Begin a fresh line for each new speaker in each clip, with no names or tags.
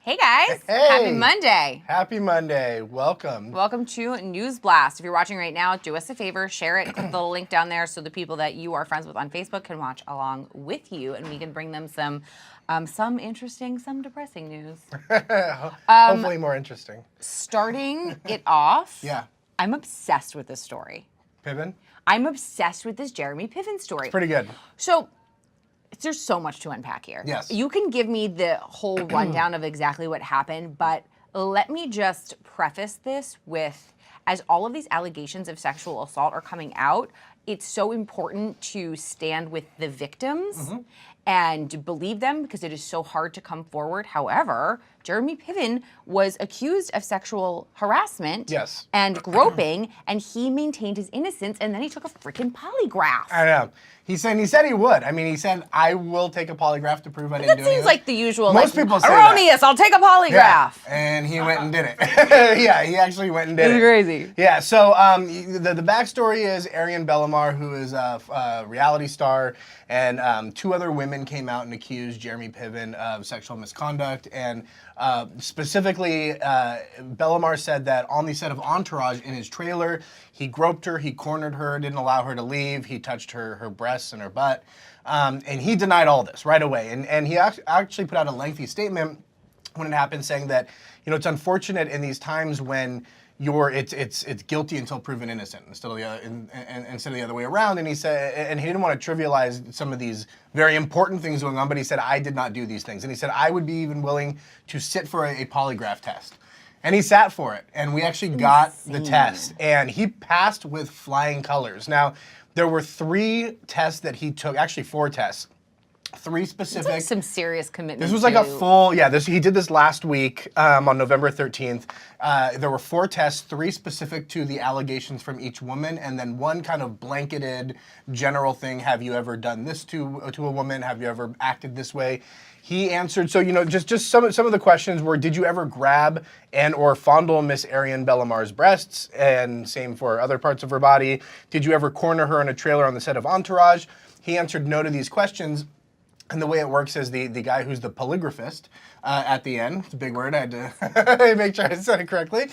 Hey guys,
Hey.
Happy Monday.
Happy Monday. Welcome.
Welcome to NewsBlast. If you're watching right now, do us a favor, share it, click the little link down there so the people that you are friends with on Facebook can watch along with you and we can bring them some interesting, some depressing news.
Hopefully more interesting.
Starting it off,
Yeah.
I'm obsessed with this story.
Piven?
I'm obsessed with this Jeremy Piven story.
Pretty good.
So, there's so much to unpack here.
Yes.
You can give me the whole rundown of exactly what happened, but let me just preface this with, as all of these allegations of sexual assault are coming out, it's so important to stand with the victims and believe them because it is so hard to come forward. However, Jeremy Piven was accused of sexual harassment and groping, and he maintained his innocence, and then he took a freaking polygraph.
I know. He said he would. I mean, he said, I will take a polygraph to prove I didn't do anything.
That seems like the usual,
Most people say
erroneous, I'll take a polygraph.
Yeah. And he went and did it. Yeah, he actually went and did it.
It's crazy.
Yeah, so the backstory is Ariane Bellamar, who is a reality star, and two other women came out and accused Jeremy Piven of sexual misconduct. And specifically, Bellamar said that on the set of Entourage in his trailer, he groped her, he cornered her, didn't allow her to leave, he touched her breasts and her butt. And he denied all this right away. And he actually put out a lengthy statement when it happened, saying that, you know, it's unfortunate in these times when it's guilty until proven innocent instead of the other way around. And he said, and he didn't want to trivialize some of these very important things going on, but he said, I did not do these things. And he said, I would be even willing to sit for a polygraph test. And he sat for it, and we actually got the test, and he passed with flying colors. Now, there were 3 tests that he took, actually 4 tests. 3 specific.
That's like some serious commitment.
This was like a full, he did this last week on November 13th. There were 4 tests, 3 specific to the allegations from each woman, and then 1 kind of blanketed general thing. Have you ever done this to a woman? Have you ever acted this way? He answered, so, you know, just some of the questions were, did you ever grab and or fondle Miss Ariane Bellamar's breasts? And same for other parts of her body. Did you ever corner her in a trailer on the set of Entourage? He answered no to these questions. And the way it works is the guy who's the polygraphist at the end, it's a big word, I had to make sure I said it correctly,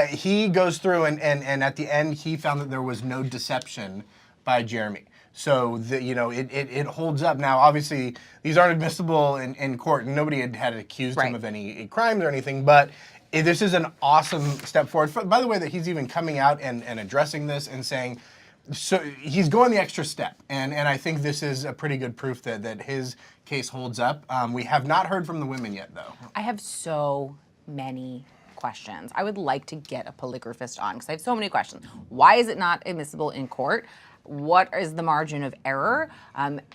he goes through and at the end he found that there was no deception by Jeremy. So, it holds up. Now, obviously, these aren't admissible in court, and nobody had accused him of any crimes or anything, but this is an awesome step forward. By the way, that he's even coming out and addressing this and saying, so he's going the extra step, and I think this is a pretty good proof that his case holds up. We have not heard from the women yet, though.
I have so many questions. I would like to get a polygraphist on because I have so many questions. Why is it not admissible in court? What is the margin of error?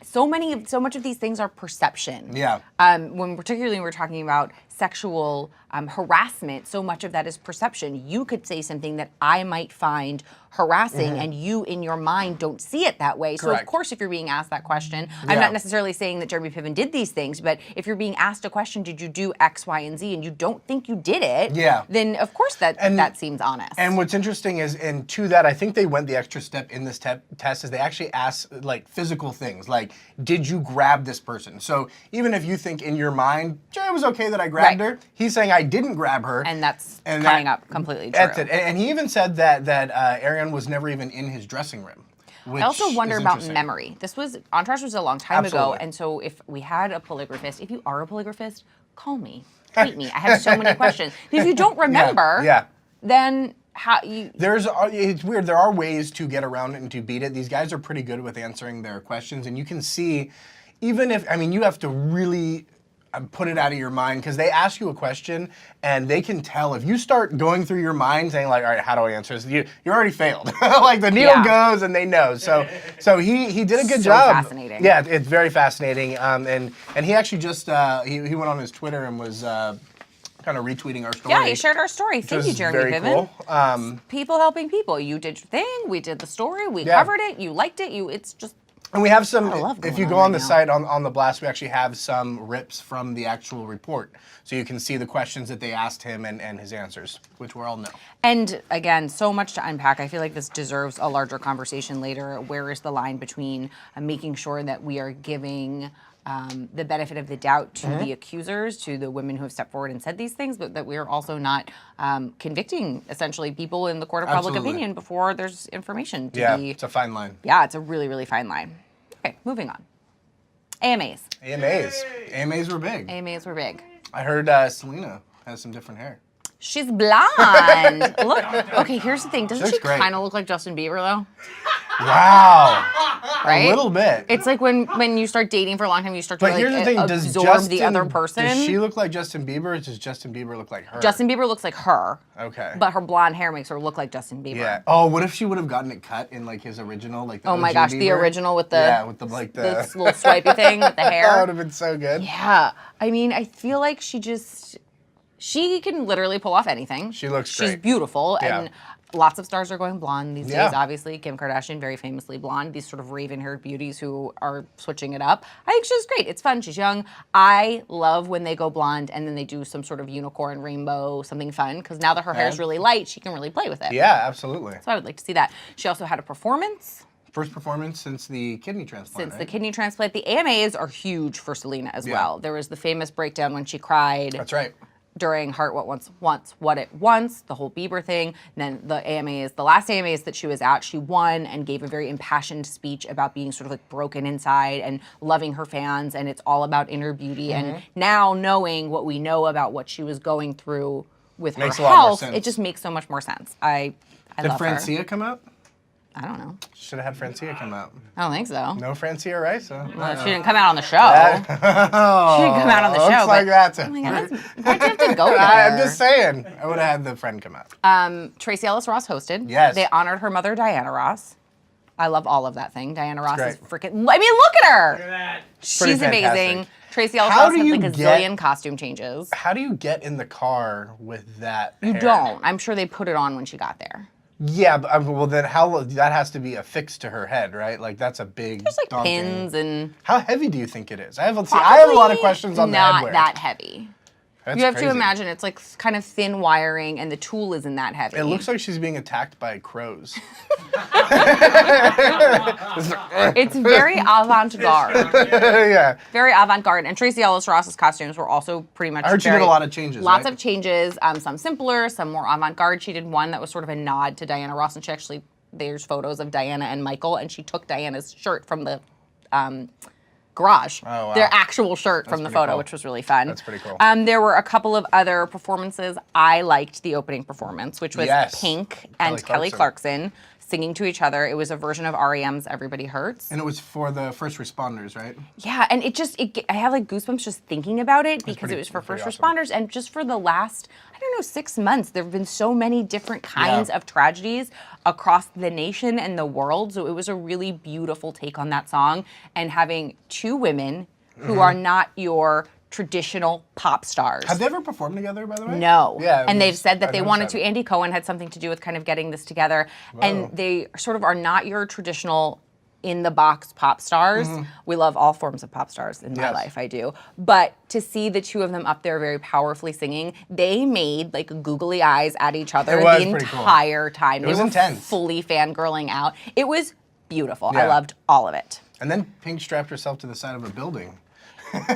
So much of these things are perception.
Yeah.
Particularly when we're talking about sexual harassment, so much of that is perception. You could say something that I might find harassing and you in your mind don't see it that way.
Correct.
So of course if you're being asked that question, I'm not necessarily saying that Jeremy Piven did these things, but if you're being asked a question, did you do X, Y, and Z, and you don't think you did it, then of course that seems honest.
And what's interesting is, and to that, I think they went the extra step in this test is they actually asked like physical things, like, did you grab this person? So even if you think in your mind, it was okay that I grabbed her, he's saying I didn't grab her.
And that's coming up completely true.
That's it. And he even said that Ariane was never even in his dressing room.
I also wonder about memory. Entourage was a long time ago, and so if we had a polygraphist, if you are a polygraphist, call me, tweet me. I have so many questions. If you don't remember, then
it's weird. There are ways to get around it and to beat it. These guys are pretty good with answering their questions, and you can see, even if, you have to really put it out of your mind because they ask you a question and they can tell if you start going through your mind saying like, all right, how do I answer this? You already failed. Like the needle goes and they know. So he did a good job.
Fascinating.
Yeah, it's very fascinating. And he actually just he went on his Twitter and was kind of retweeting our story.
Yeah, he shared our story. Thank you, Jeremy Piven.
Cool.
People helping people. You did your thing. We did the story. We covered it. You liked it. It's just.
And we have some, if you go on the
now.
site on the Blast, we actually have some rips from the actual report. So you can see the questions that they asked him and his answers, which we all know.
And again, so much to unpack. I feel like this deserves a larger conversation later. Where is the line between making sure that we are giving the benefit of the doubt to the accusers, to the women who have stepped forward and said these things, but that we are also not convicting, essentially, people in the court of public opinion before there's information to be...
it's a fine line.
Yeah, it's a really, really fine line. Okay, moving on. AMAs.
AMAs were big.
AMAs were big.
I heard Selena has some different hair.
She's blonde. Look, okay, here's the thing. Doesn't she
great.
kind of look like Justin Bieber, though?
Wow.
Right?
A little bit.
It's like when you start dating for a long time, you start to
But here's the thing,
absorb the other person.
Does she look like Justin Bieber, or does Justin Bieber look like her?
Justin Bieber looks like her.
Okay.
But her blonde hair makes her look like Justin Bieber.
Yeah. Oh, what if she would have gotten it cut in like his original, like the
Oh my
OG
gosh,
Bieber?
the original with the
the
little swipey thing with the hair.
That would have been so good.
Yeah. I mean, I feel like she can literally pull off anything.
She looks great.
She's beautiful,
Yeah.
and lots of stars are going blonde these
Yeah.
days, obviously. Kim Kardashian, very famously blonde. These sort of raven-haired beauties who are switching it up. I think she's great. It's fun. She's young. I love when they go blonde and then they do some sort of unicorn, rainbow, something fun, because now that her hair is really light, she can really play with it.
Yeah, absolutely.
So I would like to see that. She also had a performance.
First performance since the kidney transplant,
Since the kidney transplant. The AMAs are huge for Selena as well. There was the famous breakdown when she cried.
That's right.
During Heart What Wants What It Wants, the whole Bieber thing. And then the AMAs, the last AMAs that she was at, she won and gave a very impassioned speech about being sort of like broken inside and loving her fans, and it's all about inner beauty. And now knowing what we know about what she was going through with
Makes
her
a lot more
health,
sense.
it just makes so much more sense. I
Did
love her.
Francia come out?
I don't know.
Should have had Francia come out.
I don't think so.
No Francia Raisa.
Well, she didn't come out on the show.
Oh,
She didn't come out on the show.
looks like
but,
that's it.
oh my God, why'd you have to go there?
I'm just saying. I would have had the friend come out.
Tracy Ellis Ross hosted.
Yes.
They honored her mother, Diana Ross. I love all of that thing. Diana Ross is
great.
freaking. I mean, look at her.
Look at that.
She's
Pretty
amazing.
fantastic.
Tracy Ellis
How
Ross
do
had
you
like a
get-
zillion costume changes.
How do you get in the car with that
You
hair?
don't. I'm sure they put it on when she got there.
Yeah, but well then that has to be affixed to her head, right? Like that's a big
There's like
daunting-
pins and.
How heavy do you think it is? I have a lot of questions on the
Not
headwear.
that heavy.
That's
You have
crazy.
to imagine it's like kind of thin wiring, and the tool isn't that heavy.
It looks like she's being attacked by crows.
It's very avant-garde.
Yeah.
Very avant-garde. And Tracy Ellis Ross's costumes were also pretty much.
I heard she did a lot of changes.
Lots
right?
of changes. Some simpler, some more avant-garde. She did one that was sort of a nod to Diana Ross, and she actually there's photos of Diana and Michael, and she took Diana's shirt from the garage.
Oh, wow.
Their actual shirt from the
pretty
photo,
cool.
which was really fun.
That's pretty cool.
There were a couple of other performances. I liked the opening performance, which was
Yes.
Pink and Kelly Clarkson singing to each other. It was a version of REM's Everybody Hurts.
And it was for the first responders, right?
Yeah, and I have like goosebumps just thinking about it because
pretty-
it was for
that's pretty
first
awesome.
responders, and just for the last, I don't know, 6 months, there have been so many different kinds of tragedies across the nation and the world. So it was a really beautiful take on that song, and having two women who are not your traditional pop stars.
Have they ever performed together, by the way?
No.
Yeah.
And they've said that
I've
they
noticed
wanted
that.
to. Andy Cohen had something to do with kind of getting this together. And they sort of are not your traditional in the box pop stars. We love all forms of pop stars in my
Yes.
life, I do. But to see the two of them up there very powerfully singing, they made like googly eyes at each other
It was
the
pretty cool.
entire time.
It was
they were
intense.
fully fangirling out. It was beautiful. I
Yeah.
loved all of it.
And then Pink strapped herself to the side of a building.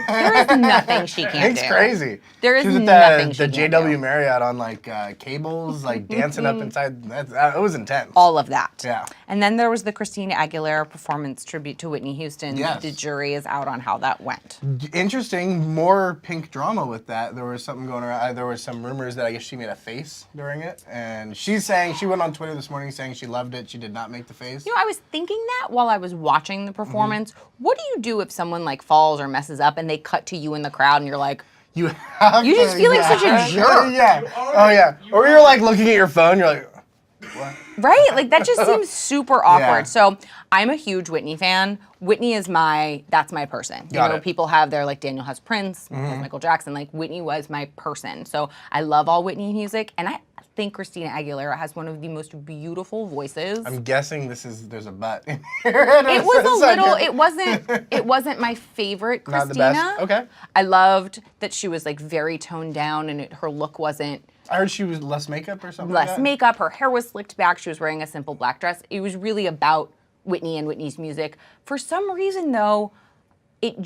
There is nothing she can't
Pink's
do.
crazy.
There is
she was at
nothing
the
she can't
JW
do.
Marriott on like cables, like dancing up inside. It was intense.
All of that.
Yeah.
And then there was the Christina Aguilera performance tribute to Whitney Houston.
Yes.
The jury is out on how that went.
Interesting, more Pink drama with that. There was something going around. There was some rumors that I guess she made a face during it, and she's saying she went on Twitter this morning saying she loved it. She did not make the face.
You know, I was thinking that while I was watching the performance. What do you do if someone like falls or messes up and they cut to you in the crowd and you're like,
You have
You just
to-
feel like such a jerk.
Yeah. Oh yeah. Or you're like looking at your phone. You're like, what?
right? Like that just seems super awkward.
Yeah.
So I'm a huge Whitney fan. Whitney is that's my person.
Got
You know,
it.
people have their like Daniel has Prince, has Michael Jackson. Like Whitney was my person. So I love all Whitney music, and I think Christina Aguilera has one of the most beautiful voices.
I'm guessing there's a butt.
It was a little. It wasn't my favorite
Not the
Christina.
best? Okay.
I loved that she was like very toned down, and her look wasn't
I heard she was less makeup or something. like
less
that.
makeup. Her hair was slicked back. She was wearing a simple black dress. It was really about Whitney and Whitney's music. For some reason, though, it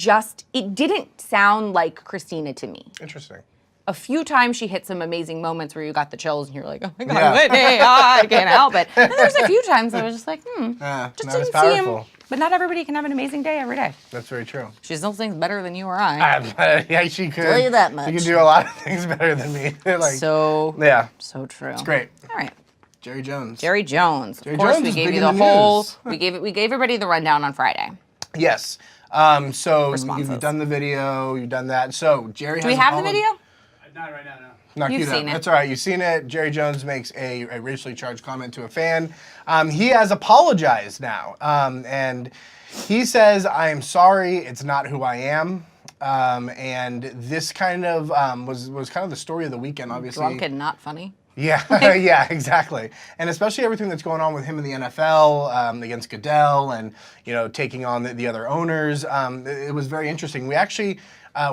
didn't sound like Christina to me.
Interesting.
A few times she hit some amazing moments where you got the chills and you're like, oh my God, Whitney, I can't help it. And there's a few times I was just like, just
not as
didn't see him.
powerful.
But not everybody can have an amazing day every day.
That's very true.
She still sings better than you or I.
Yeah, she could.
Tell you that much.
She could do a lot of things better than me. Like,
So true.
It's great.
All right.
Jerry Jones.
Jerry Jones.
Jerry
Of course,
Jones
we
is
gave
big
you
in
the
the
whole.
news.
We gave everybody the rundown on Friday.
Yes. So
Responses.
you've done the video. You've done that. So Jerry.
Do we have the video?
Not right now, no.
Not
You've
queued up.
seen it.
That's all right. You've seen it. Jerry Jones makes a racially charged comment to a fan. He has apologized now, and he says, "I am sorry. It's not who I am." And this kind of was kind of the story of the weekend. Obviously,
Drunk and not funny.
Yeah, yeah, exactly. And especially everything that's going on with him in the NFL against Goodell and, taking on the other owners. It was very interesting. We actually,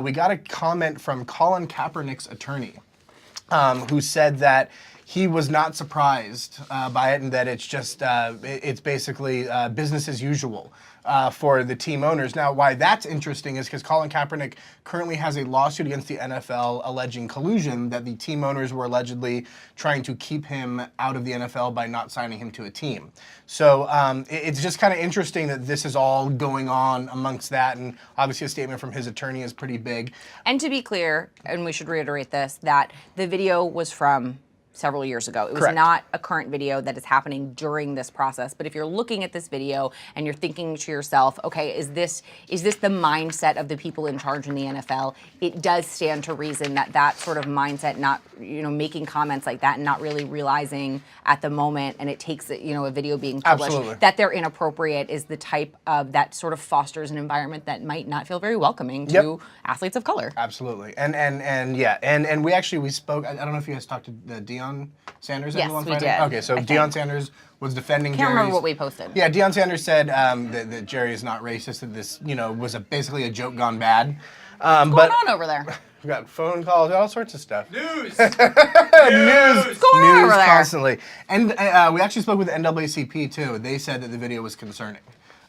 we got a comment from Colin Kaepernick's attorney who said that he was not surprised by it and that it's just, it's basically business as usual. For the team owners. Now, why that's interesting is because Colin Kaepernick currently has a lawsuit against the NFL alleging collusion, that the team owners were allegedly trying to keep him out of the NFL by not signing him to a team. So it's just kind of interesting that this is all going on amongst that, and obviously a statement from his attorney is pretty big.
And to be clear, and we should reiterate this, that the video was from several years ago. It was
Correct.
not a current video that is happening during this process. But if you're looking at this video and you're thinking to yourself, okay, is this the mindset of the people in charge in the NFL? It does stand to reason that sort of mindset, not making comments like that and not really realizing at the moment, and it takes a video being published,
Absolutely.
that they're inappropriate, is the type of that sort of fosters an environment that might not feel very welcoming to athletes of color.
Absolutely, and we spoke. I don't know if you guys talked to Deion Sanders.
Yes,
on
we
Friday?
did,
Okay, so
I
Deion
think.
Sanders was defending.
Can't remember
Jerry's-
what we posted.
Yeah, Deion Sanders said that Jerry is not racist. That this was basically a joke gone bad.
What's going on over there?
We got phone calls, all sorts of stuff.
News!
News
What's going on over there?
constantly. And we actually spoke with the NAACP too. They said that the video was concerning.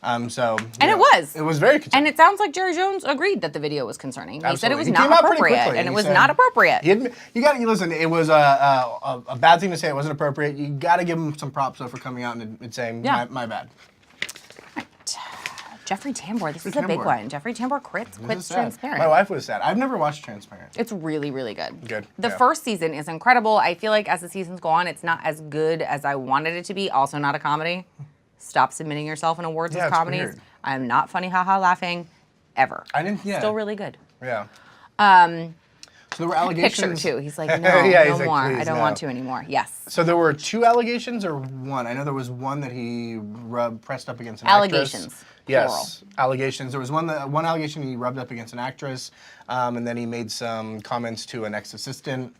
And it was.
It was very concerning.
And it sounds like Jerry Jones agreed that the video was concerning. He said it was
Absolutely. He
not
came out pretty
appropriate,
quickly,
and it
he
was
said-
not appropriate.
Listen. It was a bad thing to say. It wasn't appropriate. You got to give him some props though for coming out and saying,
Yeah.
my bad.
Jeffrey Tambor, this is a big
Tambor.
one. Jeffrey Tambor quits
This is sad.
Transparent.
My wife was sad. I've never watched Transparent.
It's really, really good.
Good,
The
yeah.
first season is incredible. I feel like as the seasons go on, it's not as good as I wanted it to be. Also not a comedy. Stop submitting yourself in awards
Yeah,
as
it's
comedies.
weird.
I'm not funny, haha, laughing, ever.
I didn't. Yeah.
Still really good.
Yeah. So there were allegations.
Picture too. He's like, no,
Yeah,
no
he's like,
more. I
"Please,
don't
no."
want to anymore. Yes.
So there were 2 allegations or 1? I know there was one that he pressed up against an
Allegations,
actress. Yes,
plural.
allegations. There was one allegation he rubbed up against an actress, and then he made some comments to an ex-assistant.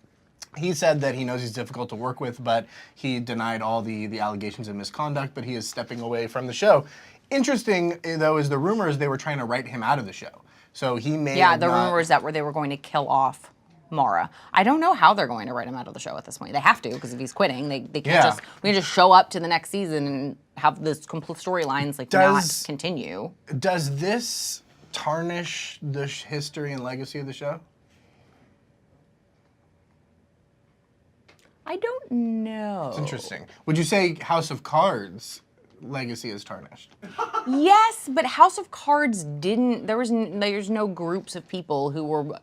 He said that he knows he's difficult to work with, but he denied all the allegations of misconduct, but he is stepping away from the show. Interesting, though, is the rumors they were trying to write him out of the show. So he may
Yeah,
have
the
not-
rumors that they were going to kill off Mara. I don't know how they're going to write him out of the show at this point. They have to, because if he's quitting, they can't
Yeah.
we can just show up to the next season and have this complete storylines not continue.
Does this tarnish the history and legacy of the show?
I don't know.
It's interesting. Would you say House of Cards legacy is tarnished?
Yes, but House of Cards didn't. There's no groups of people who were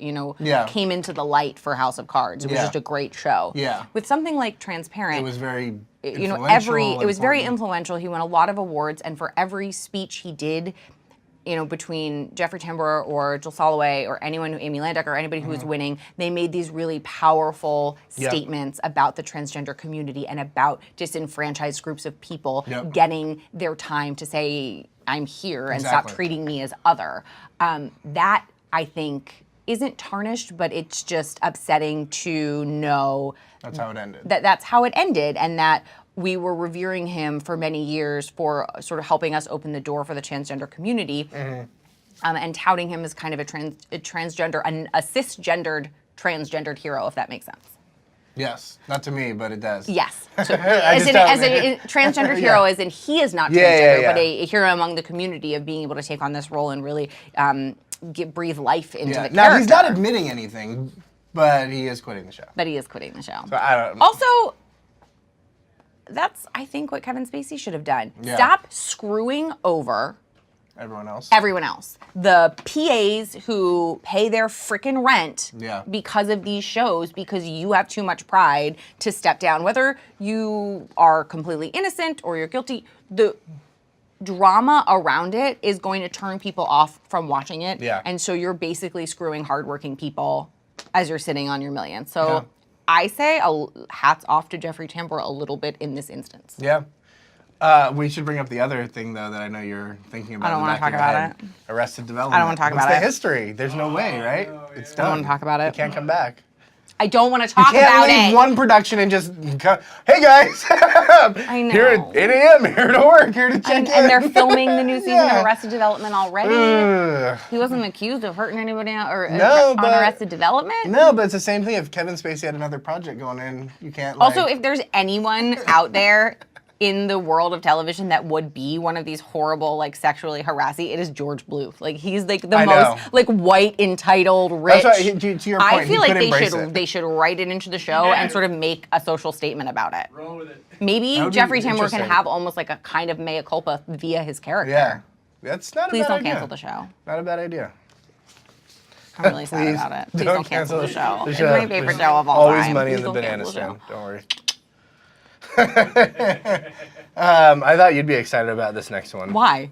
came into the light for House of Cards. It was
Yeah.
just a great show.
Yeah.
With something like Transparent,
It was very
it was
influential,
very
important.
influential. He won a lot of awards, and for every speech he did, between Jeffrey Tambor or Jill Soloway or Amy Landeck or anybody who was winning, they made these really powerful
Yep.
statements about the transgender community and about disenfranchised groups of people
Yep.
getting their time to say, I'm here and
Exactly.
stop treating me as other. That, I think, isn't tarnished, but it's just upsetting to know
That's how it ended.
that's how it ended, and that we were revering him for many years for sort of helping us open the door for the transgender community, and touting him as kind of a cisgendered transgendered hero, if that makes sense.
Yes, not to me, but it does.
Yes. So, as a transgender hero, as in he is not transgender, but a hero among the community of being able to take on this role and really breathe life into the character.
Now, he's not admitting anything, but he is quitting the show.
So
I don't.
Also, that's, I think, what Kevin Spacey should have done.
Yeah.
Stop screwing over
everyone else.
The PAs who pay their freaking rent because of these shows, because you have too much pride to step down. Whether you are completely innocent or you're guilty, the drama around it is going to turn people off from watching it.
Yeah.
And so you're basically screwing hardworking people as you're sitting on your millions. So I say hats off to Jeffrey Tambor a little bit in this instance.
Yeah. We should bring up the other thing, though, that I know you're thinking about.
I don't want to talk about it.
Arrested Development.
I don't want to talk about it.
It's the history. There's no way, right? It's done.
I don't want to talk about it.
You can't come back.
I don't want to talk about it.
You can't leave one production and just go, hey, guys.
I know.
Here at 8 a.m., here to work, here to check in.
And they're filming the new season of Arrested Development already. He wasn't accused of hurting anybody on Arrested Development?
No, but it's the same thing. If Kevin Spacey had another project going in, you can't,
Also, if there's anyone out there in the world of television that would be one of these horrible, like, sexually harassing, it is George Bluth. Like, he's like the most like white, entitled, rich.
That's right. To your point,
I feel like
they
they should write it into the show and sort of make a social statement about it.
Roll with it.
Maybe Jeffrey Tambor can have almost like a kind of mea culpa via his character.
Yeah, that's not.
Please
a bad
don't
idea.
cancel the show.
Not a bad idea.
I'm really sad about it. Please don't cancel the show. It's
show.
my favorite show of all time.
Always money
Please
in the
don't
banana
cancel
stand. Don't worry. I thought you'd be excited about this next one.
Why?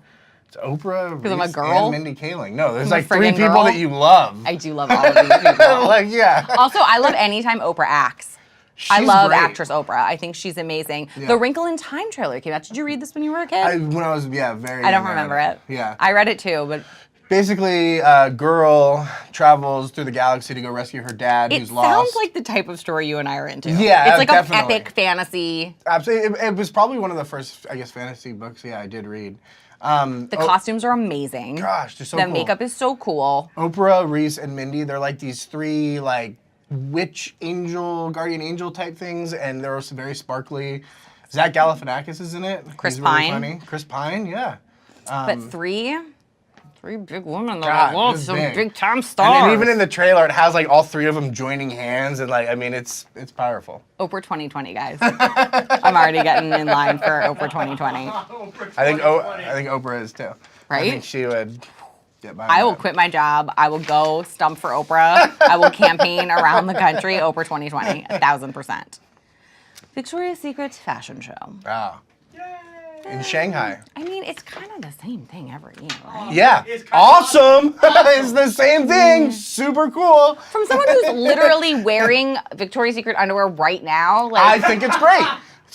It's Oprah,
Because I'm a
Reese,
girl?
and Mindy Kaling. No, there's
I'm a
like 3
friggin'
people
girl?
that you love.
I do love all of these people.
Like, yeah.
Also, I love anytime Oprah acts. I
She's
love
great.
actress Oprah. I think she's amazing.
Yeah.
The Wrinkle in Time trailer came out. Did you read this when you were a kid?
When I was, very
I don't
young,
remember it.
Yeah.
I read it too, but
Basically, a girl travels through the galaxy to go rescue her dad
it
who's
sounds
lost.
like the type of story you and I are into.
Yeah,
it's like
definitely.
an epic fantasy.
Absolutely. It was probably one of the first, I guess, fantasy books, I did read.
The costumes are amazing.
Gosh, they're so
the
cool.
makeup is so cool.
Oprah, Reese, and Mindy, they're like these 3, like, witch angel, guardian angel type things, and they're also very sparkly. Zach Galifianakis is in it.
Chris
He's
Pine.
Really funny. Chris Pine, yeah.
But three big women.
God,
Well,
this is
some
big.
big time stars.
And then even in the trailer, it has like all 3 of them joining hands, and like, I mean, it's powerful.
Oprah 2020, guys. I'm already getting in line for Oprah 2020.
I think Oprah is too.
Right?
I think she would get by.
I will quit my job. I will go stump for Oprah. I will campaign around the country. Oprah 2020, 1,000%. Victoria's Secret fashion show.
Wow. In Shanghai.
I mean, it's kind of the same thing every year, right?
Yeah. Awesome. It's the same thing. Super cool.
From someone who's literally wearing Victoria's Secret underwear right now, like
I think it's great.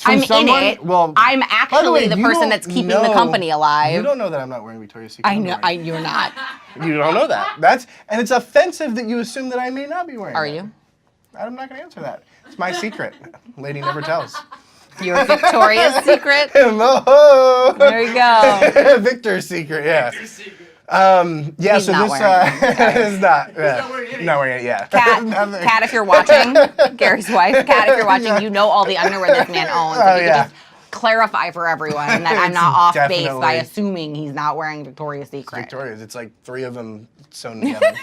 I'm in it.
Well,
I'm
by the
actually
way,
the
you
person
don't
that's keeping
know-
the company alive.
You don't know that I'm not wearing Victoria's Secret.
I know.
underwear.
You're not.
You don't know that. And it's offensive that you assume that I may not be wearing
Are
it.
you?
I'm not going to answer that. It's my secret. Lady never tells.
You're Victoria's Secret.
Hello.
There you go.
Victor's Secret, yeah.
Victor's Secret.
Yeah,
He's
so
not
this
wearing
is not.
not wearing it.
Not wearing it, yeah.
Kat, if you're watching, Gary's wife, Kat, if you're watching, you know all the underwear this man owns.
Oh,
If you
yeah.
could just clarify for everyone that I'm
It's
not off base
definitely-
by assuming he's not wearing Victoria's Secret.
Victoria's, it's like 3 of them sewn together.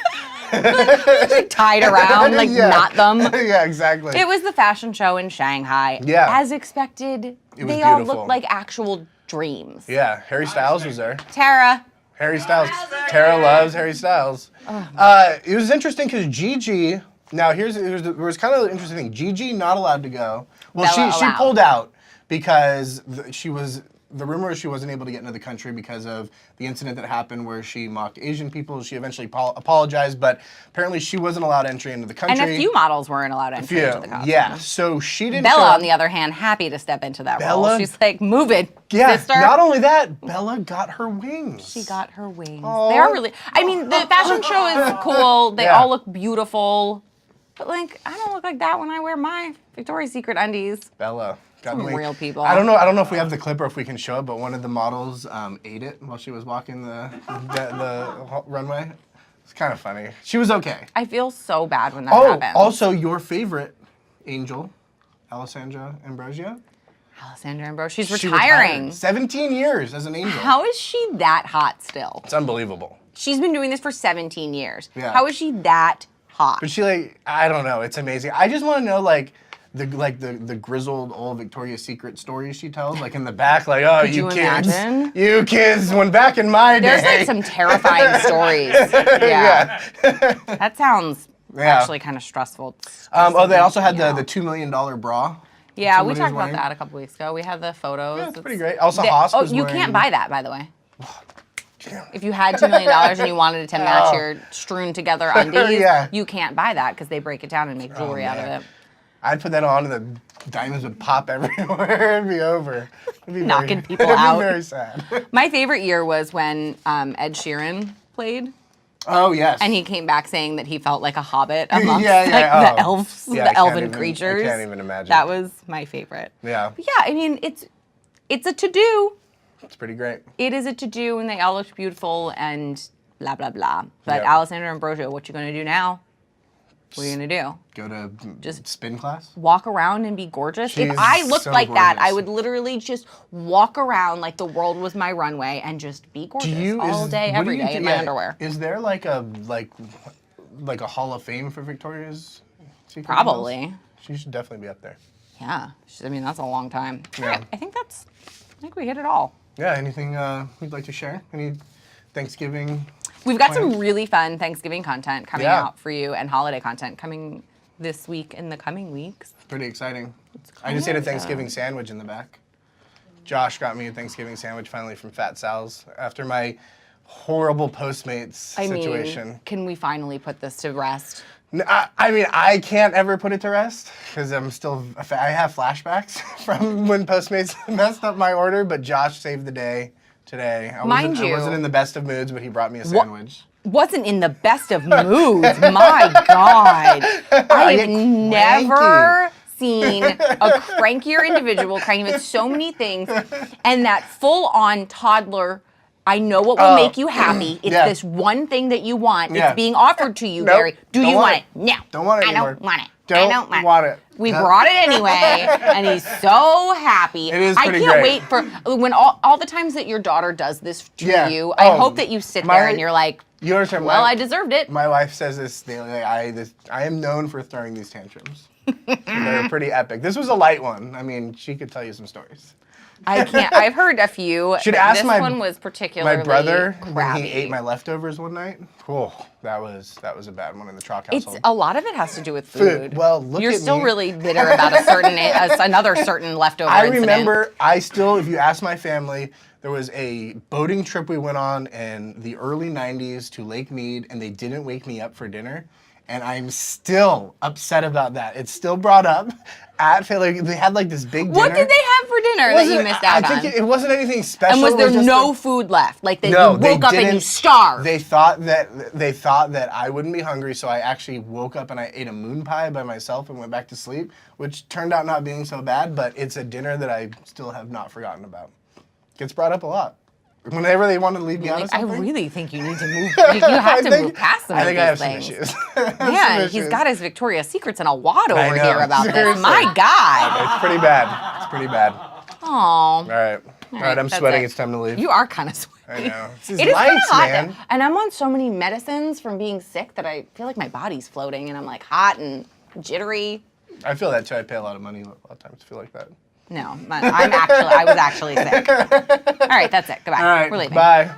Like tied around, like
Yeah.
not them.
Yeah, exactly.
It was the fashion show in Shanghai.
Yeah.
As expected,
It was
they all
beautiful.
looked like actual dreams.
Yeah, Harry Styles was there.
Tara.
Harry Styles. Tara loves Harry Styles. It was interesting because Gigi. Now there was kind of an interesting thing. Gigi not allowed to go. Well,
Bella
she
allowed.
pulled out because the rumor is she wasn't able to get into the country because of the incident that happened where she mocked Asian people. She eventually apologized, but apparently she wasn't allowed entry into the country.
And a few models weren't allowed entry into the costume.
Yeah, so she didn't.
Bella,
show up.
on the other hand, happy to step into that role.
Bella-
She's like, move it,
Yeah,
sister.
not only that, Bella got her wings.
She got her wings.
Aw.
They are really. I mean, the fashion show is cool. They
Yeah.
all look beautiful. But like, I don't look like that when I wear my Victoria's Secret undies.
Bella. got
Some
wings.
real people.
I don't know if we have the clip or if we can show it, but one of the models ate it while she was walking the runway. It's kind of funny. She was okay.
I feel so bad when that
Oh,
happens.
also your favorite Angel, Alessandra Ambrosio.
Alessandra Ambrose. She's
She
retiring.
retired. 17 years as an angel.
How is she that hot still?
It's unbelievable.
She's been doing this for 17 years.
Yeah.
How is she that hot?
But she like, I don't know. It's amazing. I just want to know like the grizzled old Victoria's Secret stories she tells, like in the back, like, oh,
you
kids,
imagine?
you kids, when back in my
There's
day.
like some terrifying stories. Yeah. That sounds actually kind of stressful.
They also had the $2 million bra.
Yeah, we
somebody was
talked about
wearing.
that a couple weeks ago. We had the photos.
Yeah, it's pretty great. Also, Haas was
you
wearing.
can't buy that, by the way. If you had $2 million and you wanted it to match your strewn together undies, you can't buy that because they break it down and make jewelry out of it.
I'd put that on and the diamonds would pop everywhere. It'd be over. It'd be
Knocking people
it'd
out.
Be very sad.
My favorite year was when Ed Sheeran played.
Oh, yes.
And he came back saying that he felt like a hobbit amongst the elves, the elven creatures.
I can't even imagine.
That was my favorite.
Yeah.
But yeah, I mean, it's a to-do.
It's pretty great.
It is a to-do, and they all looked beautiful, and blah, blah, blah. But
Yep.
Alessandra Ambrosio, what you going to do now? What are you going to do?
Go to just spin class?
Walk around and be gorgeous?
She's
If I looked
so
like that,
gorgeous.
I would literally just walk around like the world was my runway and just be gorgeous all day, every day in my underwear.
Is there like a Hall of Fame for Victoria's Secret?
Probably.
Models? She should definitely be up there.
Yeah. I mean, that's a long time.
Yeah.
All right, I think we hit it all.
Yeah, anything you'd like to share? Any Thanksgiving?
We've got some really fun Thanksgiving content coming
Yeah.
out for you and holiday content coming this week and the coming weeks.
Pretty exciting. I just ate a Thanksgiving sandwich in the back. Josh got me a Thanksgiving sandwich finally from Fat Sal's after my horrible Postmates situation.
Mean, can we finally put this to rest?
I mean, I can't ever put it to rest because I have flashbacks from when Postmates messed up my order, but Josh saved the day today. I wasn't in the best of moods, but he brought me a sandwich.
Wasn't in the best of moods. My God. I have never seen a crankier individual cranky with so many things and that full-on toddler. I know what will make you happy. It's this one thing that you want. It's being offered to you, Gary. Do you want it? No.
Don't want it anymore.
I don't want it.
I don't want it.
We brought it anyway, and he's so happy.
It is
I
pretty
can't
great.
wait for when all the times that your daughter does this to you. I hope that you sit there and you're like,
you understand?
well, I deserved it.
My wife says this daily. I am known for throwing these tantrums. They're pretty epic. This was a light one. I mean, she could tell you some stories.
I can't. I've heard a few.
Should ask
this one was particularly
my brother
crappy.
when he ate my leftovers one night. Oh, that was a bad one in the Chalk household.
A lot of it has to do with food.
Well, look
You're
at
still
me.
really bitter about another certain leftover
I
incident.
remember. If you ask my family, there was a boating trip we went on in the early '90s to Lake Mead, and they didn't wake me up for dinner. And I'm still upset about that. It's still brought up at they had like this big dinner.
What did they have for dinner that you missed out on?
I think it wasn't anything special.
And was there
just
no food left? Like you
they
woke up and you
didn't.
starved.
They thought that I wouldn't be hungry, so I actually woke up and I ate a moon pie by myself and went back to sleep, which turned out not being so bad. But it's a dinner that I still have not forgotten about. Gets brought up a lot. Whenever they want to leave me out of something.
I really think you need to move. You have to move past some of these things.
I think I have some issues.
Man, he's got his Victoria's Secrets in a wad over
know,
here about
seriously.
this. My God.
It's pretty bad. It's pretty bad.
Aww.
All right, I'm
that's
sweating.
it.
It's time to leave.
You are kind of sweaty.
I know. It's these
It is kind of
lights,
hot,
man.
and I'm on so many medicines from being sick that I feel like my body's floating, and I'm like hot and jittery.
I feel that too. I pay a lot of money a lot of times to feel like that.
No, I was actually sick. All right, that's it. Goodbye.
All right,
We're leaving.
bye.